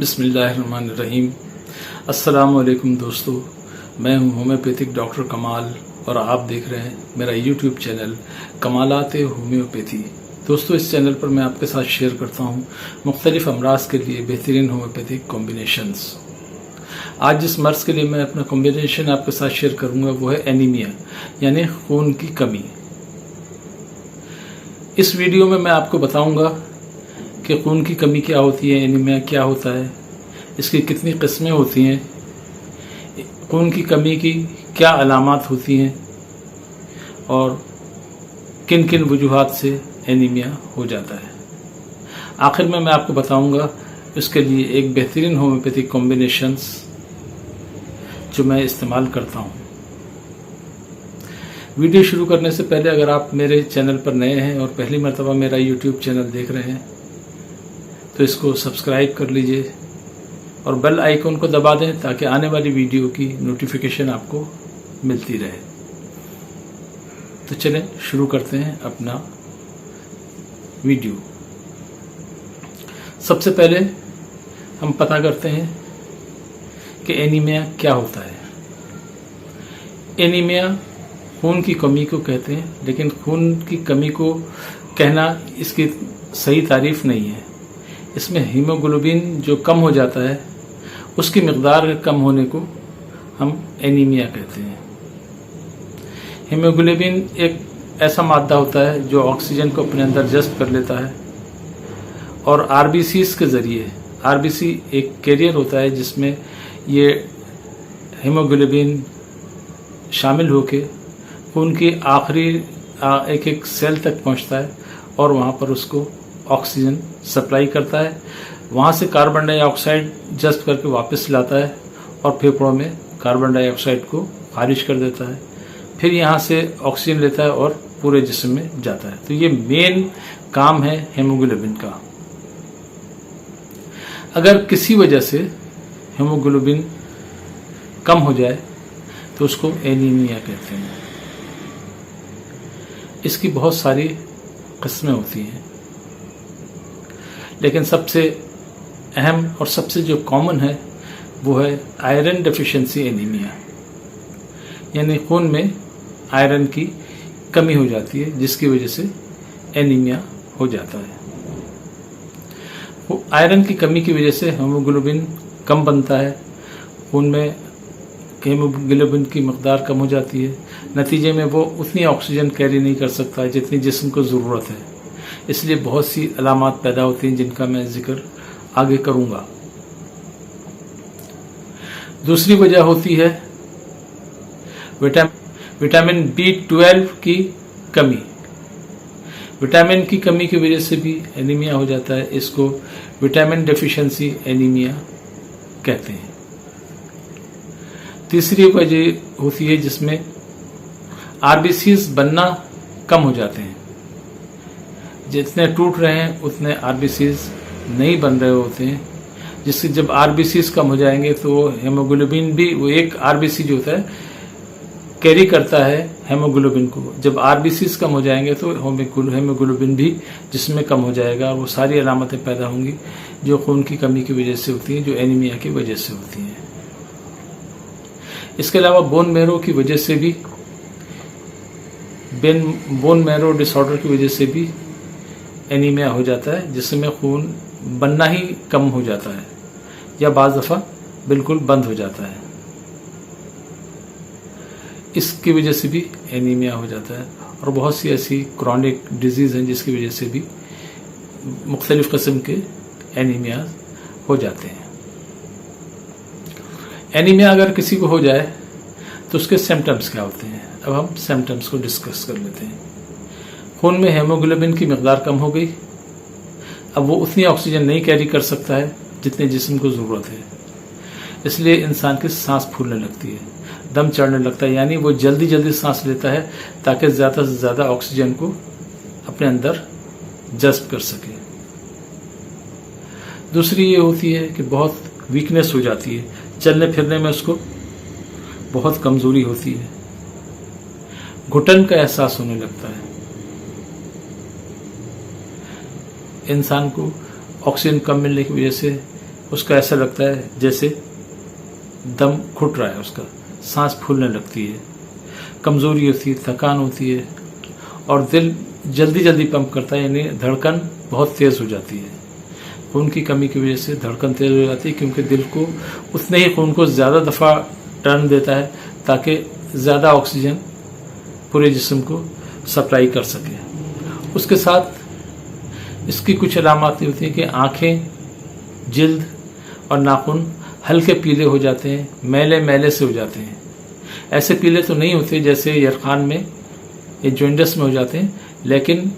बिस्मिल्लाहिर्रहमानिर्रहीम। अस्सलाम वालेकुम दोस्तों, मैं हूं होम्योपैथिक डॉक्टर कमाल और आप देख रहे हैं मेरा यूट्यूब चैनल कमालाते होम्योपैथी। दोस्तों, इस चैनल पर मैं आपके साथ शेयर करता हूं मुख्तलिफ अमराज के लिए बेहतरीन होम्योपैथिक कॉम्बिनेशंस। आज जिस मर्ज के लिए मैं अपना कॉम्बिनेशन आपके साथ शेयर करूंगा वो है एनीमिया, यानी खून की कमी। इस वीडियो में मैं आपको बताऊंगा कि खून की कमी क्या होती है, एनीमिया क्या होता है, इसकी कितनी किस्में होती हैं, खून की कमी की क्या अलामात होती हैं और किन किन वजूहात से एनीमिया हो जाता है। आखिर में मैं आपको बताऊंगा इसके लिए एक बेहतरीन होम्योपैथिक कॉम्बिनेशंस जो मैं इस्तेमाल करता हूं। वीडियो शुरू करने से पहले अगर आप मेरे चैनल पर नए हैं और पहली मर्तबा मेरा यूट्यूब चैनल देख रहे हैं तो इसको सब्सक्राइब कर लीजिए और बेल आइकन को दबा दें ताकि आने वाली वीडियो की नोटिफिकेशन आपको मिलती रहे। तो चलें शुरू करते हैं अपना वीडियो। सबसे पहले हम पता करते हैं कि एनीमिया क्या होता है। एनीमिया खून की कमी को कहते हैं, लेकिन खून की कमी को कहना इसकी सही तारीफ नहीं है। इसमें हीमोग्लोबिन जो कम हो जाता है उसकी मिकदार कम होने को हम एनीमिया कहते हैं। हीमोग्लोबिन एक ऐसा मादा होता है जो ऑक्सीजन को अपने अंदर जज्ब कर लेता है और आरबीसीज के जरिए, आरबीसी एक कैरियर होता है जिसमें ये हीमोग्लोबिन शामिल होकर खून की आखिरी एक एक सेल तक पहुंचता है और वहां पर उसको ऑक्सीजन सप्लाई करता है। वहां से कार्बन डाइऑक्साइड जज्ब करके वापस लाता है और फेफड़ों में कार्बन डाइऑक्साइड को खारिज कर देता है। फिर यहां से ऑक्सीजन लेता है और पूरे जिस्म में जाता है। तो ये मेन काम है हीमोग्लोबिन का। अगर किसी वजह से हीमोग्लोबिन कम हो जाए तो उसको एनीमिया कहते हैं। इसकी बहुत सारी किस्में होती हैं, लेकिन सबसे अहम और सबसे जो कॉमन है वो है आयरन डेफिशिएंसी एनीमिया, यानी खून में आयरन की कमी हो जाती है जिसकी वजह से एनीमिया हो जाता है। वो आयरन की कमी की वजह से हीमोग्लोबिन कम बनता है, खून में हीमोग्लोबिन की मकदार कम हो जाती है। नतीजे में वो उतनी ऑक्सीजन कैरी नहीं कर सकता है जितनी जिस्म को ज़रूरत है। इसलिए बहुत सी अलामात पैदा होती हैं जिनका मैं जिक्र आगे करूंगा। दूसरी वजह होती है विटामिन B12 की कमी। विटामिन की कमी की वजह से भी एनीमिया हो जाता है। इसको विटामिन डेफिशिएंसी एनीमिया कहते हैं। तीसरी वजह होती है जिसमें आरबीसीज बनना कम हो जाते हैं। जितने टूट रहे हैं उतने आरबीसीज नहीं बन रहे होते हैं, जिससे जब आरबीसीज कम हो जाएंगे तो हीमोग्लोबिन भी, वो एक आरबीसी जो होता है कैरी करता है हीमोग्लोबिन को। जब आरबीसीज कम हो जाएंगे तो हीमोग्लोबिन भी जिसमें कम हो जाएगा। वो सारी अलामतें पैदा होंगी जो खून की कमी की वजह से होती हैं, जो एनीमिया की वजह से होती हैं। इसके अलावा बोन मैरो की वजह से भी, बोन मैरो डिसऑर्डर की वजह से भी एनीमिया हो जाता है, जिसमें खून बनना ही कम हो जाता है या बाज़ दफ़ा बिल्कुल बंद हो जाता है। इसकी वजह से भी एनीमिया हो जाता है। और बहुत सी ऐसी क्रॉनिक डिजीज़ हैं जिसकी वजह से भी मुख्तलिफ किस्म के एनीमिया हो जाते हैं। एनीमिया अगर किसी को हो जाए तो उसके सिम्टम्स क्या होते हैं, अब हम सिम्टम्स को डिस्कस कर लेते हैं। खून में हीमोग्लोबिन की मिकदार कम हो गई, अब वो उतनी ऑक्सीजन नहीं कैरी कर सकता है जितने जिस्म को ज़रूरत है। इसलिए इंसान की सांस फूलने लगती है, दम चढ़ने लगता है, यानी वो जल्दी जल्दी सांस लेता है ताकि ज़्यादा से ज़्यादा ऑक्सीजन को अपने अंदर जज्ब कर सके। दूसरी ये होती है कि बहुत वीकनेस हो जाती है, चलने फिरने में उसको बहुत कमज़ोरी होती है, घुटन का एहसास होने लगता है। इंसान को ऑक्सीजन कम मिलने की वजह से उसका ऐसा लगता है जैसे दम घुट रहा है, उसका सांस फूलने लगती है, कमज़ोरी होती है, थकान होती है और दिल जल्दी जल्दी पंप करता है, यानी धड़कन बहुत तेज़ हो जाती है। खून की कमी की वजह से धड़कन तेज़ हो जाती है, क्योंकि दिल को उतने ही खून को ज़्यादा दफ़ा टर्न देता है ताकि ज़्यादा ऑक्सीजन पूरे जिस्म को सप्लाई कर सके। उसके साथ इसकी कुछ अलामत होती हैं कि आँखें, जिल्द और नाखून हल्के पीले हो जाते हैं, मैले मैले से हो जाते हैं। ऐसे पीले तो नहीं होते जैसे यरखान में या जॉइंटस में हो जाते हैं, लेकिन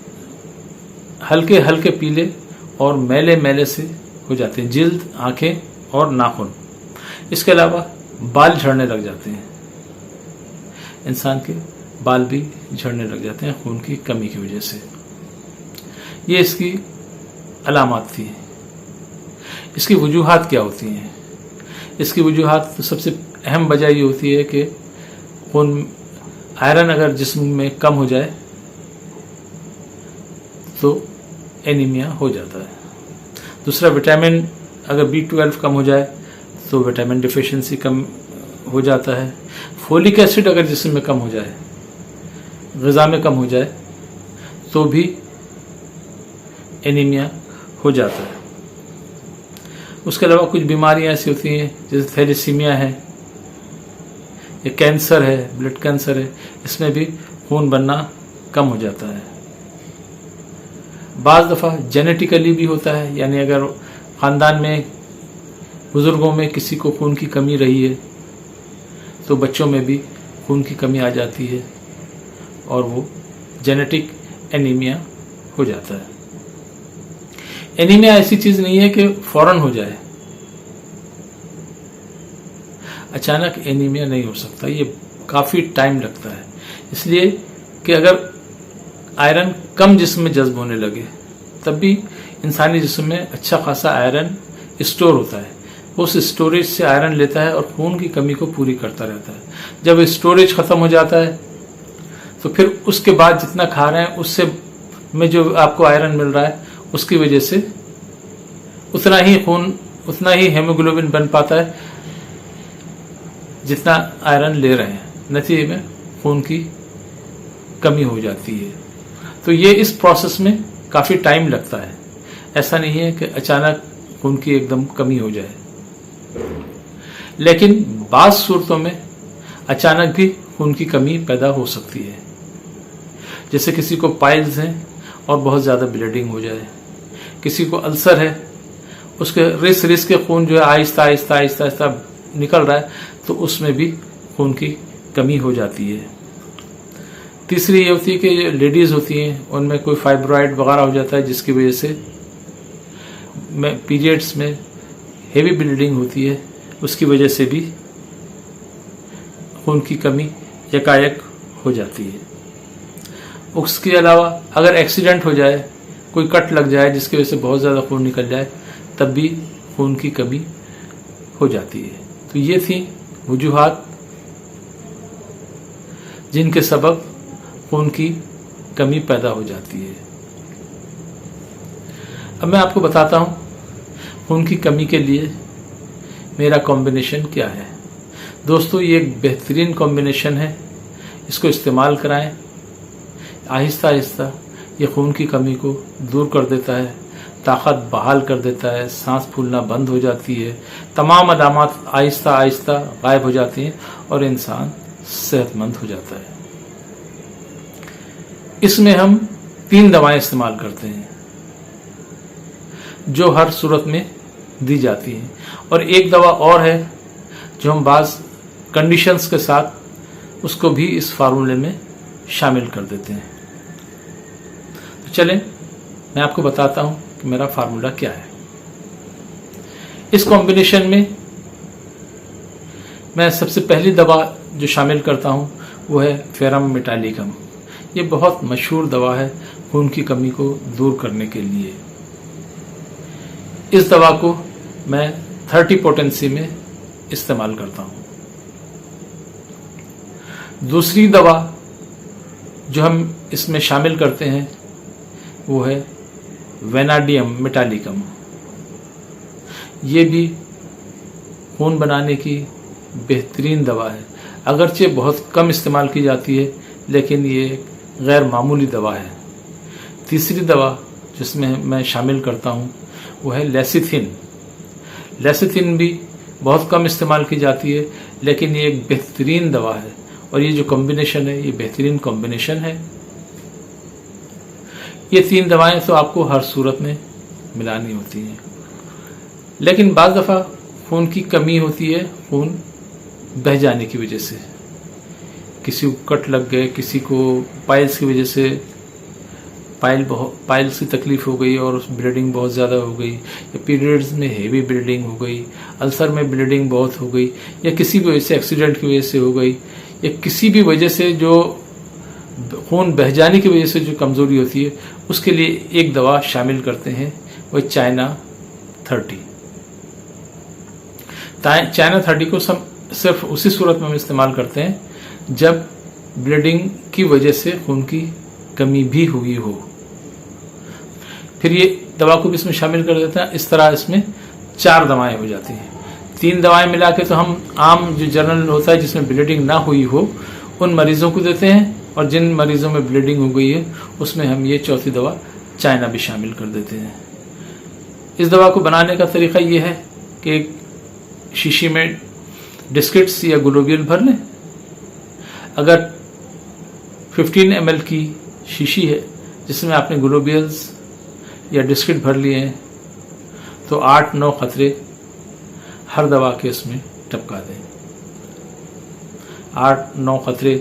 हल्के हल्के पीले और मैले मैले से हो जाते हैं, जिल्द, आंखें और नाखून। इसके अलावा बाल झड़ने लग जाते हैं, इंसान के बाल भी झड़ने लग जाते हैं खून की कमी की वजह से। ये इसकी अलामत थी। इसकी वजूहात क्या होती हैं? इसकी वजूहात तो सबसे अहम वजह ये होती है कि खून आयरन अगर जिस्म में कम हो जाए तो एनीमिया हो जाता है। दूसरा, विटामिन अगर B12 कम हो जाए तो विटामिन डिफिशिएंसी कम हो जाता है। फोलिक एसिड अगर जिस्म में कम हो जाए, ग़िज़ा में कम हो जाए तो भी एनीमिया हो जाता है। उसके अलावा कुछ बीमारियां ऐसी होती हैं जैसे थैलेसीमिया है या कैंसर है, ब्लड कैंसर है, इसमें भी खून बनना कम हो जाता है। बाज़ दफ़ा जेनेटिकली भी होता है, यानी अगर ख़ानदान में बुज़ुर्गों में किसी को खून की कमी रही है तो बच्चों में भी खून की कमी आ जाती है और वो जेनेटिक एनीमिया हो जाता है। एनीमिया ऐसी चीज़ नहीं है कि फ़ौरन हो जाए, अचानक एनीमिया नहीं हो सकता, ये काफ़ी टाइम लगता है। इसलिए कि अगर आयरन कम जिस्म में जज्ब होने लगे तब भी इंसानी जिस्म में अच्छा खासा आयरन स्टोर होता है, वो उस स्टोरेज से आयरन लेता है और खून की कमी को पूरी करता रहता है। जब स्टोरेज ख़त्म हो जाता है तो फिर उसके बाद जितना खा रहे हैं उससे में जो आपको आयरन मिल रहा है उसकी वजह से उतना ही खून, उतना ही हेमोग्लोबिन बन पाता है जितना आयरन ले रहे हैं। नतीजे में खून की कमी हो जाती है। तो ये इस प्रोसेस में काफ़ी टाइम लगता है, ऐसा नहीं है कि अचानक खून की एकदम कमी हो जाए। लेकिन बाज़ सूरतों में अचानक भी खून की कमी पैदा हो सकती है, जैसे किसी को पाइल्स हैं और बहुत ज़्यादा ब्लीडिंग हो जाए, किसी को अल्सर है, उसके रिस के खून जो है आहिस्ता आहिस्ता आहिस्ता आहिस्ता निकल रहा है तो उसमें भी खून की कमी हो जाती है। तीसरी ये होती है कि लेडीज़ होती हैं उनमें कोई फाइब्रॉइड वगैरह हो जाता है जिसकी वजह से पीरियड्स में हेवी ब्लीडिंग होती है, उसकी वजह से भी खून की कमी एकाएक हो जाती है। उसके अलावा अगर एक्सीडेंट हो जाए, कोई कट लग जाए जिसकी वजह से बहुत ज़्यादा खून निकल जाए, तब भी खून की कमी हो जाती है। तो ये थी वजूहात जिनके सबब खून की कमी पैदा हो जाती है। अब मैं आपको बताता हूँ खून की कमी के लिए मेरा कॉम्बिनेशन क्या है। दोस्तों, ये एक बेहतरीन कॉम्बिनेशन है, इसको इस्तेमाल कराएं। आहिस्ता आहिस्ता ये खून की कमी को दूर कर देता है, ताकत बहाल कर देता है, सांस फूलना बंद हो जाती है, तमाम अलामत आहिस्ता आहिस्ता गायब हो जाती हैं और इंसान सेहतमंद हो जाता है। इसमें हम 3 दवाएं इस्तेमाल करते हैं जो हर सूरत में दी जाती हैं, और एक दवा और है जो हम बाज़ कंडीशंस के साथ उसको भी इस फार्मूले में शामिल कर देते हैं। तो चलें मैं आपको बताता हूं कि मेरा फार्मूला क्या है। इस कॉम्बिनेशन में मैं सबसे पहली दवा जो शामिल करता हूं वो है फेरम मेटालिकम। ये बहुत मशहूर दवा है खून की कमी को दूर करने के लिए। इस दवा को मैं 30 पोटेंसी में इस्तेमाल करता हूं। दूसरी दवा जो हम इसमें शामिल करते हैं वो है वेनाडियम मेटालिकम। ये भी खून बनाने की बेहतरीन दवा है। अगरचे बहुत कम इस्तेमाल की जाती है, लेकिन ये गैर मामूली दवा है। तीसरी दवा जिसमें मैं शामिल करता हूँ वो है लेसिथिन। लेसिथिन भी बहुत कम इस्तेमाल की जाती है, लेकिन ये एक बेहतरीन दवा है और ये जो कॉम्बिनेशन है ये बेहतरीन कॉम्बिनेशन है। ये 3 दवाएं तो आपको हर सूरत में मिलानी होती हैं, लेकिन बाज़ दफ़ा खून की कमी होती है, खून बह जाने की वजह से। किसी को कट लग गए, किसी को पाइल्स की वजह से पाइल्स की तकलीफ हो गई और ब्लीडिंग बहुत ज़्यादा हो गई, या पीरियड्स में हेवी ब्लीडिंग हो गई, अल्सर में ब्लीडिंग बहुत हो गई, या किसी भी वजह से एक्सीडेंट की वजह से हो गई, या किसी भी वजह से जो खून बह जाने की वजह से जो कमज़ोरी होती है, उसके लिए एक दवा शामिल करते हैं, वो चाइना 30। चाइना 30 को सिर्फ उसी सूरत में हम इस्तेमाल करते हैं जब ब्लीडिंग की वजह से खून की कमी भी हुई हो, फिर ये दवा को भी इसमें शामिल कर देते हैं। इस तरह इसमें 4 दवाएं हो जाती हैं। 3 दवाएं मिला के तो हम आम जो जनरल होता है जिसमें ब्लीडिंग ना हुई हो उन मरीजों को देते हैं, और जिन मरीजों में ब्लीडिंग हो गई है उसमें हम ये चौथी दवा चाइना भी शामिल कर देते हैं। इस दवा को बनाने का तरीका ये है कि एक शीशी में डिस्किट्स या ग्लोब्यूल भर लें। अगर 15 ml की शीशी है जिसमें आपने ग्लोब्यूल्स या डिस्किट भर लिए हैं, तो 8-9 खतरे हर दवा के उसमें टपका दें। 8-9 खतरे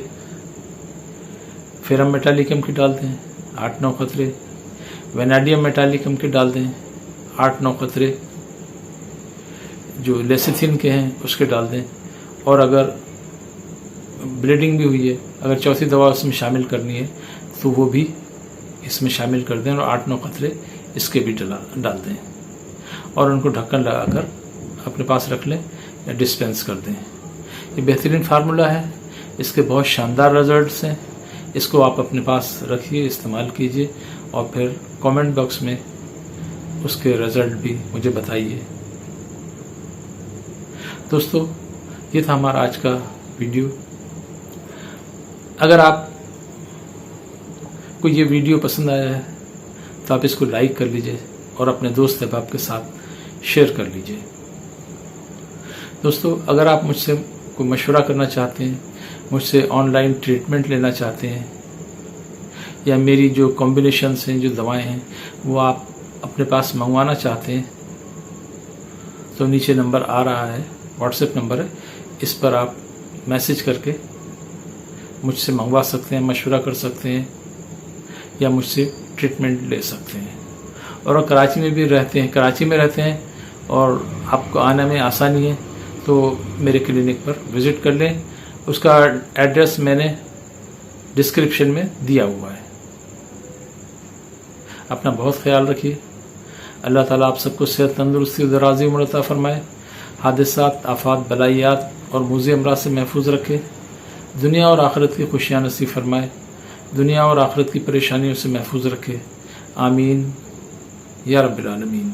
फेरम मेटालिकम के डाल दें, 8-9 खतरे वेनाडियम मेटालिकम के डाल दें, 8-9 खतरे जो लेसिथिन के हैं उसके डाल दें। और अगर ब्लीडिंग भी हुई है, अगर चौथी दवा उसमें शामिल करनी है तो वो भी इसमें शामिल कर दें, और 8-9 खतरे इसके भी डाल दें, और उनको ढक्कन लगाकर अपने पास रख लें या डिस्पेंस कर दें। ये बेहतरीन फार्मूला है, इसके बहुत शानदार रिजल्ट्स हैं। इसको आप अपने पास रखिए, इस्तेमाल कीजिए, और फिर कमेंट बॉक्स में उसके रिजल्ट भी मुझे बताइए। दोस्तों, ये था हमारा आज का वीडियो। अगर आप को ये वीडियो पसंद आया है तो आप इसको लाइक कर लीजिए और अपने दोस्त अहबाब के साथ शेयर कर लीजिए। दोस्तों, अगर आप मुझसे कोई मशवरा करना चाहते हैं, मुझसे ऑनलाइन ट्रीटमेंट लेना चाहते हैं, या मेरी जो कॉम्बिनेशंस हैं, जो दवाएं हैं, वो आप अपने पास मंगवाना चाहते हैं, तो नीचे नंबर आ रहा है, व्हाट्सएप नंबर है, इस पर आप मैसेज करके मुझसे मंगवा सकते हैं, मशवरा कर सकते हैं, या मुझसे ट्रीटमेंट ले सकते हैं। और कराची में भी रहते हैं, कराची में रहते हैं और आपको आने में आसानी है तो मेरे क्लिनिक पर विज़िट कर लें। उसका एड्रेस मैंने डिस्क्रिप्शन में दिया हुआ है। अपना बहुत ख्याल रखिए। अल्लाह ताला आप सबको सेहत, तंदुरुस्ती, दराज़ी उम्र अता फरमाए, हादिसात, आफात, बलाइयात और मुज़ी अमराज से महफूज रखे, दुनिया और आखिरत की खुशियाँ नसीब फरमाए, दुनिया और आखिरत की परेशानियों से महफूज रखे। आमीन या रब्बिल आलमीन।